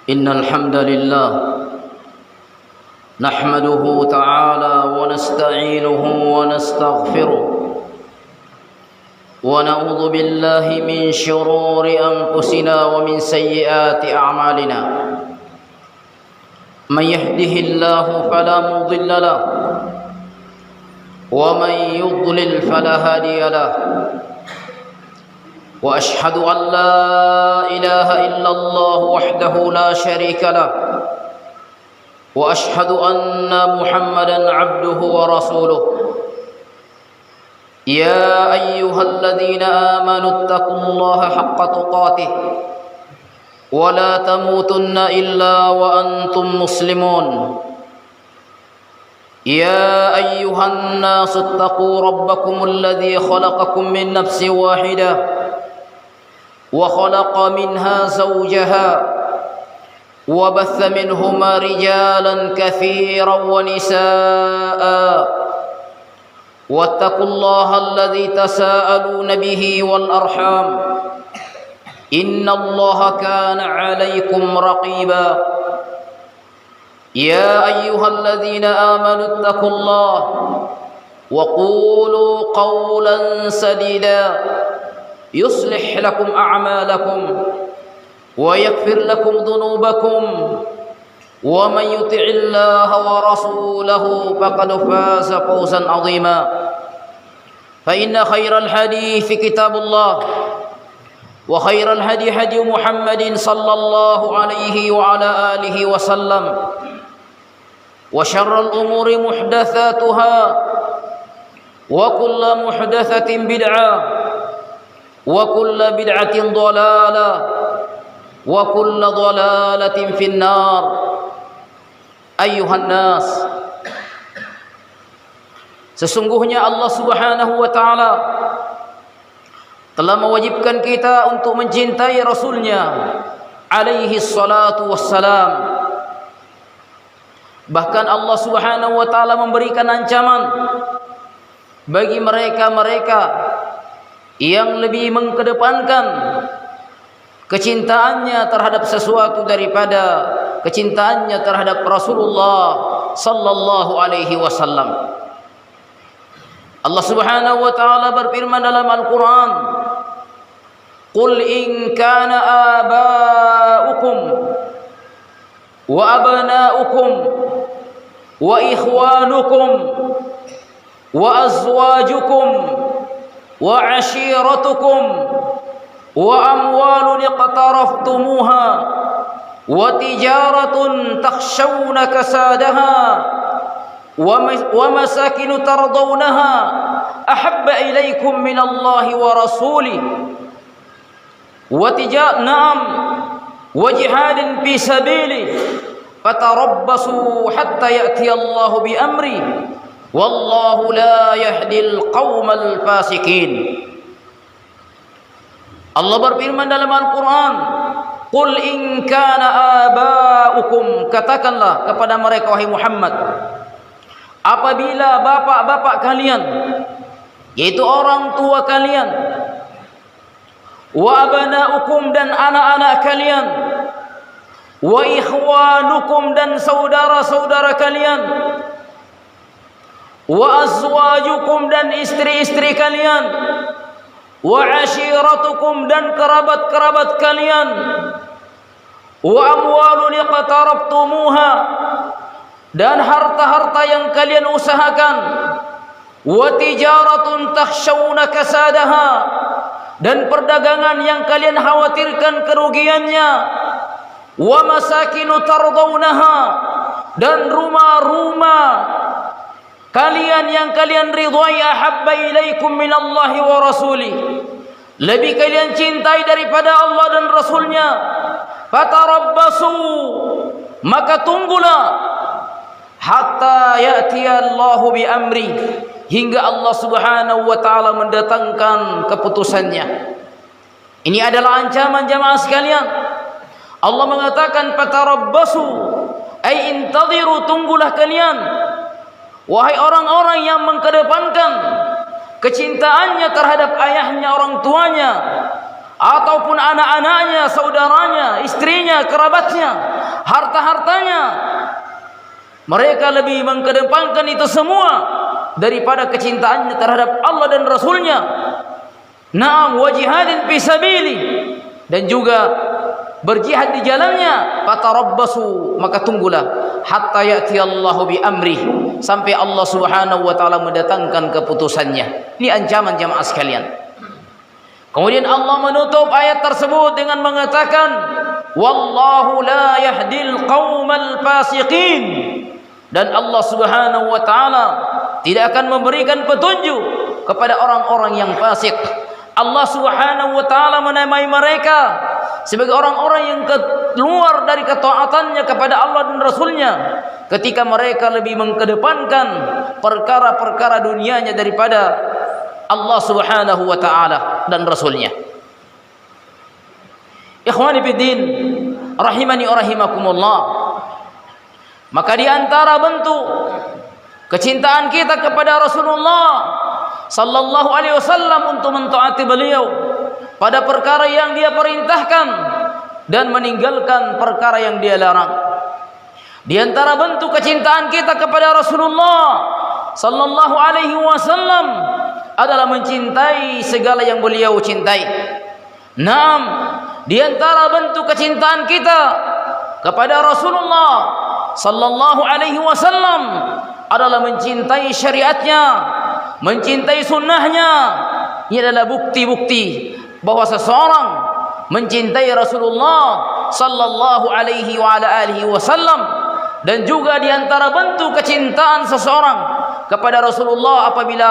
إن الحمد لله نحمده تعالى ونستعينه ونستغفره ونعوذ بالله من شرور أنفسنا ومن سيئات أعمالنا من يهده الله فلا مضل له ومن يضلل فلا هادي له وأشهد أن لا إله إلا الله وحده لا شريك له وأشهد أن محمدا عبده ورسوله يا أيها الذين آمنوا اتقوا الله حق تقاته ولا تموتن إلا وأنتم مسلمون يا أيها الناس اتقوا ربكم الذي خلقكم من نفس واحدة وخلق منها زوجها وبث منهما رجالا كثيرا ونساء واتقوا الله الذي تساءلون به والأرحام إن الله كان عليكم رقيبا يا أيها الذين آمنوا اتقوا الله وقولوا قولا سديدا يصلح لكم أعمالكم ويغفر لكم ذنوبكم ومن يطع الله ورسوله فقد فاز فوزا عظيما فإن خير الحديث كتاب الله وخير الهدي هدي محمد صلى الله عليه وعلى آله وسلم وشر الأمور محدثاتها وكل محدثة بدعة وكل بدعة ضلالة وكل ضلالة في النار أيها الناس. Sesungguhnya Allah Subhanahu wa taala telah mewajibkan kita untuk mencintai Rasul-Nya alaihi salatu wassalam. Bahkan Allah Subhanahu wa taala memberikan ancaman bagi mereka-mereka yang lebih mengedepankan kecintaannya terhadap sesuatu daripada kecintaannya terhadap Rasulullah sallallahu alaihi wasallam. Allah Subhanahu wa taala berfirman dalam Al-Qur'an, "Qul in kana aba'ukum wa abna'ukum wa ikhwanukum wa azwajukum وعشيرتكم وأموال اقترفتموها وتجارة تخشون كسادها ومساكن ترضونها أحب إليكم من الله ورسوله وجهاد في سبيله فتربصوا حتى يأتي الله بأمره Wallahu la yahdil qaumal fasikin." Allah berfirman dalam Al-Quran, "Qul in kana aba'ukum," katakanlah kepada mereka wahai Muhammad, apabila bapak-bapak kalian, yaitu orang tua kalian, wa abna'ukum dan anak-anak kalian, wa ikhwanukum dan saudara-saudara kalian, wa azwajukum dan istri-istri kalian, wa ashiratukum dan kerabat-kerabat kalian, wa amwalun iqtaraftumuha dan harta-harta yang kalian usahakan, wa tijaratun takhshawna kasadaha dan perdagangan yang kalian khawatirkan kerugiannya, wa masakinu tardawnaha dan rumah-rumah kalian yang kalian ridhai, ahabba ilaikum minallahi wa rasulih, lebih kalian cintai daripada Allah dan Rasulnya, fatarabbasu, maka tunggulah, hatta ya'tiyallahu bi amri, hingga Allah Subhanahu wa taala mendatangkan keputusannya. Ini adalah ancaman jamaah sekalian. Allah mengatakan fatarabbasu, ay intadhiru, tunggulah kalian. Wahai orang-orang yang mengedepankan kecintaannya terhadap ayahnya, orang tuanya, ataupun anak-anaknya, saudaranya, istrinya, kerabatnya, harta-hartanya. Mereka lebih mengedepankan itu semua daripada kecintaannya terhadap Allah dan Rasulnya. Naam, wa jihadin fi sabili, dan juga berjihad di jalannya. Fatarabbasu, maka tunggulah hatta ya'ti Allahu bi amri, sampai Allah Subhanahu wa taala mendatangkan keputusannya. Ini ancaman jamaah sekalian. Kemudian Allah menutup ayat tersebut dengan mengatakan, wallahu la yahdil qaumal fasiqin, dan Allah Subhanahu wa taala tidak akan memberikan petunjuk kepada orang-orang yang fasik. Allah Subhanahu wa taala menamai mereka sebagai orang-orang yang keluar dari ketaatannya kepada Allah dan Rasulnya, ketika mereka lebih mengedepankan perkara-perkara dunianya daripada Allah Subhanahu wa taala dan Rasulnya. Ikhwani fiddin, rahimani wa rahimakumullah. Maka di antara bentuk kecintaan kita kepada Rasulullah sallallahu alaihi wasallam untuk mentaati beliau pada perkara yang dia perintahkan dan meninggalkan perkara yang dia larang. Di antara bentuk kecintaan kita kepada Rasulullah sallallahu alaihi wasallam adalah mencintai segala yang beliau cintai. Naam, di antara bentuk kecintaan kita kepada Rasulullah sallallahu alaihi wasallam adalah mencintai syariatnya, mencintai sunnahnya. Ini adalah bukti-bukti bahwa seseorang mencintai Rasulullah sallallahu alaihi wa ala alihi wasallam. Dan juga di antara bentuk kecintaan seseorang kepada Rasulullah apabila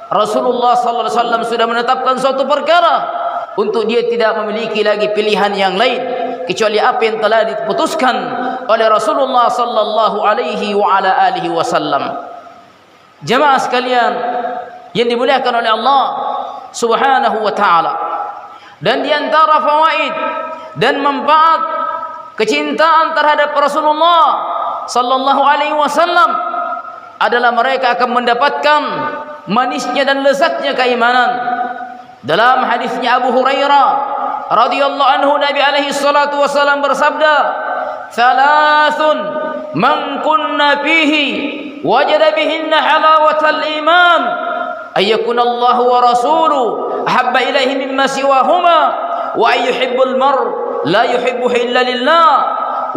Rasulullah sallallahu alaihi wasallam sudah menetapkan suatu perkara, untuk dia tidak memiliki lagi pilihan yang lain kecuali apa yang telah diputuskan oleh Rasulullah sallallahu alaihi wa ala alihi wasallam. Jemaah sekalian yang dimuliakan oleh Allah Subhanahu wa taala, dan di antara fawaid dan manfaat kecintaan terhadap Rasulullah sallallahu alaihi wasallam adalah mereka akan mendapatkan manisnya dan lezatnya keimanan. Dalam hadisnya Abu Hurairah radhiyallahu anhu, Nabi alaihi salatu wasallam bersabda, "Thalathun man kunna fihi wajada bihinna halawatal iman, ayyakuna Allah wa rasuluhu ahabba ilaihi mimma siwahuma, wa ayyuhibbul mar la yuhibbuhu illa lillah,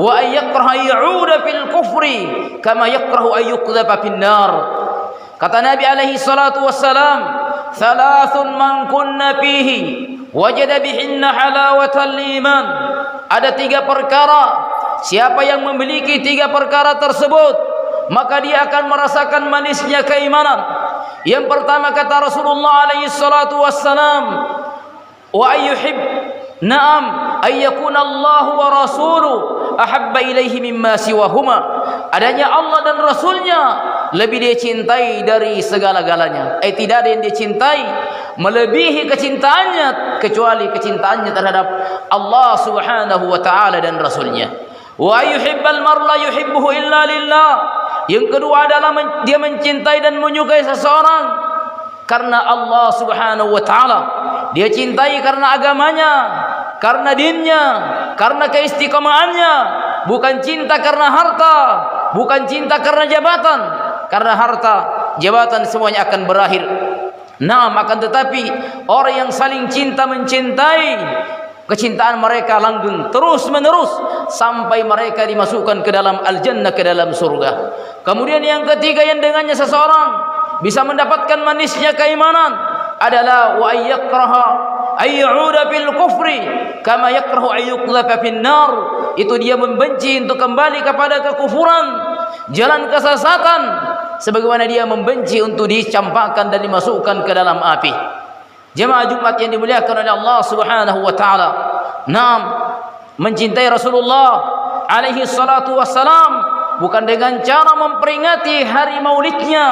wa ayyakraha ya'uda fil kufri kama yakrahu ayyuqdhafa fin nar." Kata Nabi alaihi salatu wassalam, "Thalathun man kunna fihi wajada bihinna halawatal iman." Ada 3 perkara, siapa yang memiliki 3 perkara tersebut, maka dia akan merasakan manisnya keimanan. Yang pertama kata Rasulullah alaihi salatu wassalam, wa ayyuhib, na'am, ayyakuna Allah wa rasuluhu ahabba ilaihi mimma siwahuma. Adanya Allah dan Rasulnya lebih dia cintai dari segala-galanya. Tidak ada yang dia cintai melebihi kecintaannya kecuali kecintaannya terhadap Allah Subhanahu wa taala dan Rasulnya. Wa yuhibbal mar la yuhibbuhu illa lillah. Yang kedua adalah dia mencintai dan menyukai seseorang karena Allah Subhanahu wa taala. Dia cintai karena agamanya, karena dinnya, karena keistiqomahannya, bukan cinta karena harta, bukan cinta karena jabatan. Karena harta, jabatan semuanya akan berakhir. Naam, akan tetapi orang yang saling cinta mencintai, kecintaan mereka langgeng terus menerus sampai mereka dimasukkan ke dalam al-jannah, ke dalam surga. Kemudian yang ketiga yang dengannya seseorang bisa mendapatkan manisnya keimanan adalah wa ayyakraha ayyuda fil kufri kama yakrahu ayyuqdhafa fin nar. Itu dia membenci untuk kembali kepada kekufuran, jalan kesesatan, sebagaimana dia membenci untuk dicampakkan dan dimasukkan ke dalam api. Jemaah Jumat yang dimuliakan oleh Allah Subhanahu wa taala. Naam, mencintai Rasulullah alaihi salatu wassalam bukan dengan cara memperingati hari maulidnya,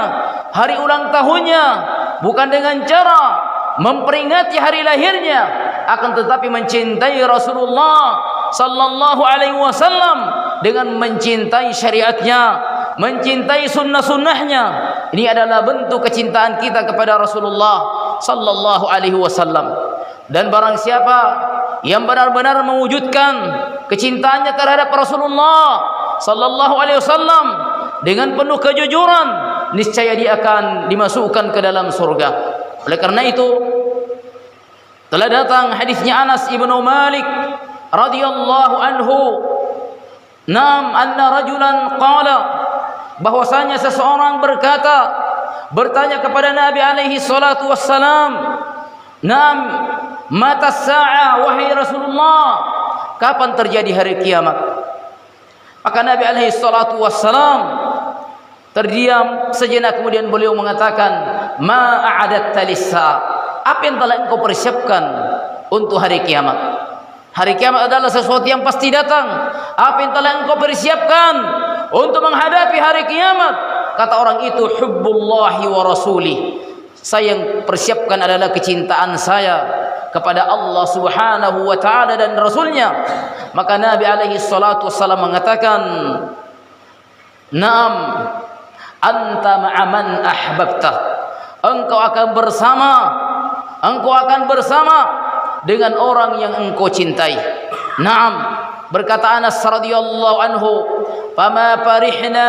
hari ulang tahunnya, bukan dengan cara memperingati hari lahirnya, akan tetapi mencintai Rasulullah sallallahu alaihi wasallam dengan mencintai syariatnya, mencintai sunnah-sunnahnya. Ini adalah bentuk kecintaan kita kepada Rasulullah sallallahu alaihi wasallam. Dan barang siapa yang benar-benar mewujudkan kecintaannya terhadap Rasulullah sallallahu alaihi wasallam dengan penuh kejujuran, niscaya dia akan dimasukkan ke dalam surga. Oleh karena itu telah datang hadisnya Anas ibnu Malik radhiyallahu anhu, anna rajulan qala, bahwasanya seseorang bertanya kepada Nabi alaihi salatu wassalam, mata sa'a wahai Rasulullah, kapan terjadi hari kiamat? Maka Nabi alaihi salatu wassalam terdiam sejenak, kemudian beliau mengatakan, ma a'adatta lis-sa'a, apa yang telah engkau persiapkan untuk hari kiamat? Hari kiamat adalah sesuatu yang pasti datang. Apa yang telah engkau persiapkan untuk menghadapi hari kiamat? Kata orang itu, hubbullahi wa rasulih, saya yang persiapkan adalah kecintaan saya kepada Allah subhanahu wa ta'ala dan Rasulnya. Maka Nabi alaihi salatu wassalam mengatakan, naam, anta ma'aman ahbabta, engkau akan bersama dengan orang yang engkau cintai. Naam, berkata Anas radhiyallahu anhu, fama farihna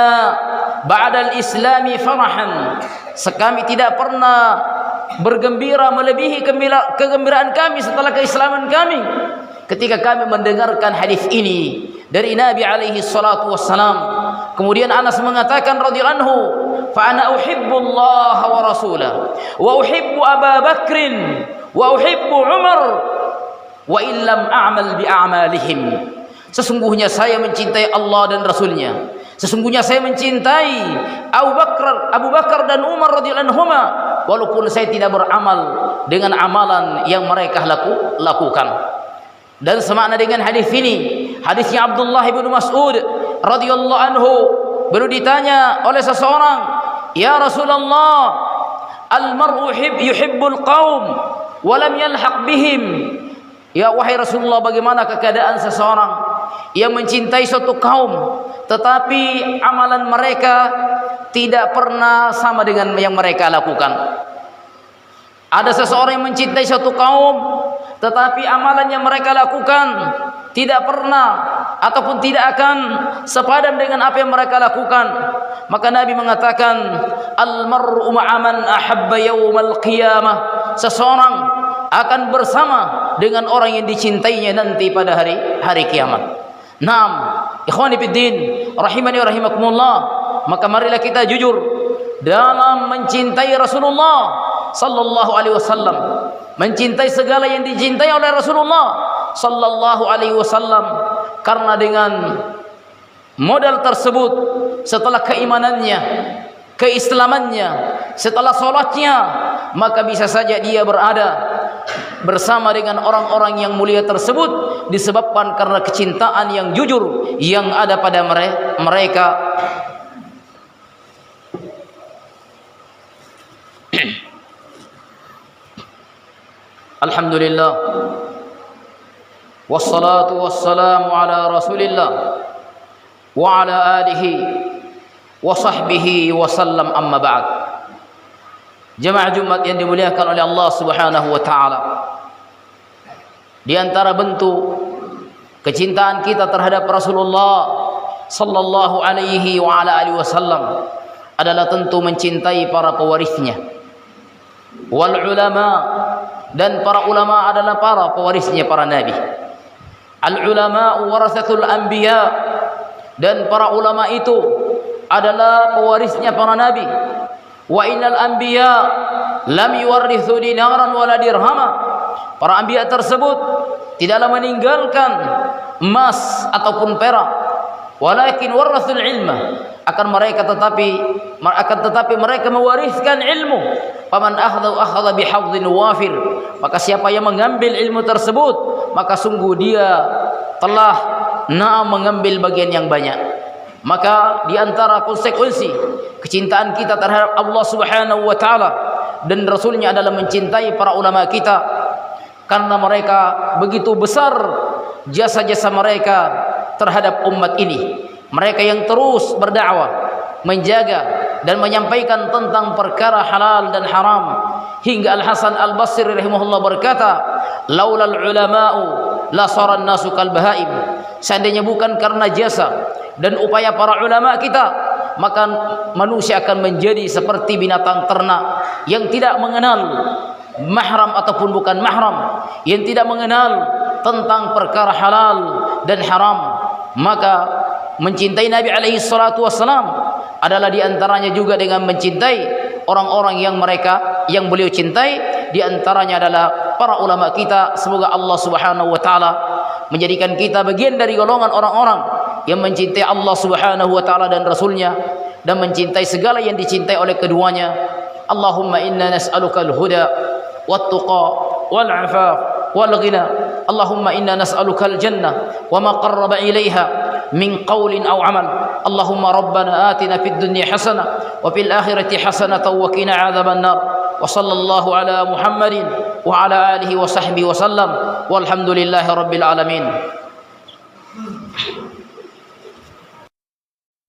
ba'da al-islami farahan, kami tidak pernah bergembira melebihi kegembiraan kami setelah keislaman kami ketika kami mendengarkan hadis ini dari Nabi alaihi salatu wassalam. Kemudian Anas mengatakan radhiyallahu anhu, fa ana uhibbullaha wa rasulahu wa uhibbu Abu Bakrin wa uhibbu Umar wa illam a'mal bi a'malihim. Sesungguhnya saya mencintai Allah dan Rasulnya, sesungguhnya saya mencintai Abu Bakar dan Umar radhiyallahu anhuma, walaupun saya tidak beramal dengan amalan yang mereka lakukan. Dan semakna dengan hadis ini, hadisnya Abdullah bin Mas'ud radhiyallahu anhu, beliau ditanya oleh seseorang, ya Rasulullah, al-mar'u yuhibbul qaum wa lam yalhaq bihim. Ya wahai Rasulullah, bagaimana keadaan seseorang yang mencintai suatu kaum tetapi amalan mereka tidak pernah sama dengan yang mereka lakukan? Ada seseorang yang mencintai suatu kaum tetapi amalan yang mereka lakukan tidak pernah ataupun tidak akan sepadan dengan apa yang mereka lakukan. Maka Nabi mengatakan, al-mar'u ma'aman ahabba yawmal qiyamah, seseorang akan bersama dengan orang yang dicintainya nanti pada hari kiamat. Naam, ikhwani fiddin, rahimani wa rahimakumullah, maka marilah kita jujur dalam mencintai Rasulullah sallallahu alaihi wasallam, mencintai segala yang dicintai oleh Rasulullah sallallahu alaihi wasallam, karena dengan modal tersebut, setelah keimanannya, keislamannya, setelah salatnya, maka bisa saja dia berada bersama dengan orang-orang yang mulia tersebut disebabkan karena kecintaan yang jujur yang ada pada mereka. Alhamdulillah, wassalatu wassalamu ala Rasulillah wa ala alihi wa sahbihi wa sallam, amma ba'd. Jemaah Jumat yang dimuliakan oleh Allah Subhanahu wa taala, di antara bentuk kecintaan kita terhadap Rasulullah sallallahu alaihi wa ala alihi wasallam adalah tentu mencintai para pewarisnya. Wal ulama, dan para ulama adalah para pewarisnya para nabi. Al ulama warasatul anbiya, dan para ulama itu adalah pewarisnya para nabi. Wa innal anbiya lam yuwarrithu dinaran wala dirhama, para anbiya tersebut tidaklah meninggalkan emas ataupun perak, walakin warathul ilma, akan tetapi mereka mewariskan ilmu. Faman akhadha bihadhin wafir, maka siapa yang mengambil ilmu tersebut, maka sungguh dia telah mengambil bagian yang banyak. Maka di antara konsekuensi kecintaan kita terhadap Allah Subhanahu wa taala dan Rasulnya adalah mencintai para ulama kita, karena mereka begitu besar jasa-jasa mereka terhadap umat ini. Mereka yang terus berdakwah, menjaga dan menyampaikan tentang perkara halal dan haram, hingga Al Hasan Al Basri rahimahullah berkata, laulal ulama'u la saran nasu kal bahaim. Seandainya bukan karena jasa dan upaya para ulama kita, maka manusia akan menjadi seperti binatang ternak yang tidak mengenal mahram ataupun bukan mahram, yang tidak mengenal tentang perkara halal dan haram. Maka mencintai Nabi alaihi salatu wassalam adalah diantaranya juga dengan mencintai orang-orang yang beliau cintai. Diantaranya adalah para ulama kita. Semoga Allah subhanahu wa ta'ala menjadikan kita bagian dari golongan orang-orang yang mencintai Allah subhanahu wa ta'ala dan Rasulnya, dan mencintai segala yang dicintai oleh keduanya. Allahumma inna nas'aluka al-huda wat-tuqa wal-'afaf wal-ghina. Allahumma inna nas'aluka al-jannah wa ma qarraba ilaiha min qawlin aw amal. Allahumma rabbana atina fid dunya hasanah wa fil akhirati hasanah wa qina 'adzaban nar. Wa sallallahu ala Muhammadin wa ala alihi wa sahbihi wa sallam walhamdulillahi rabbil alamin.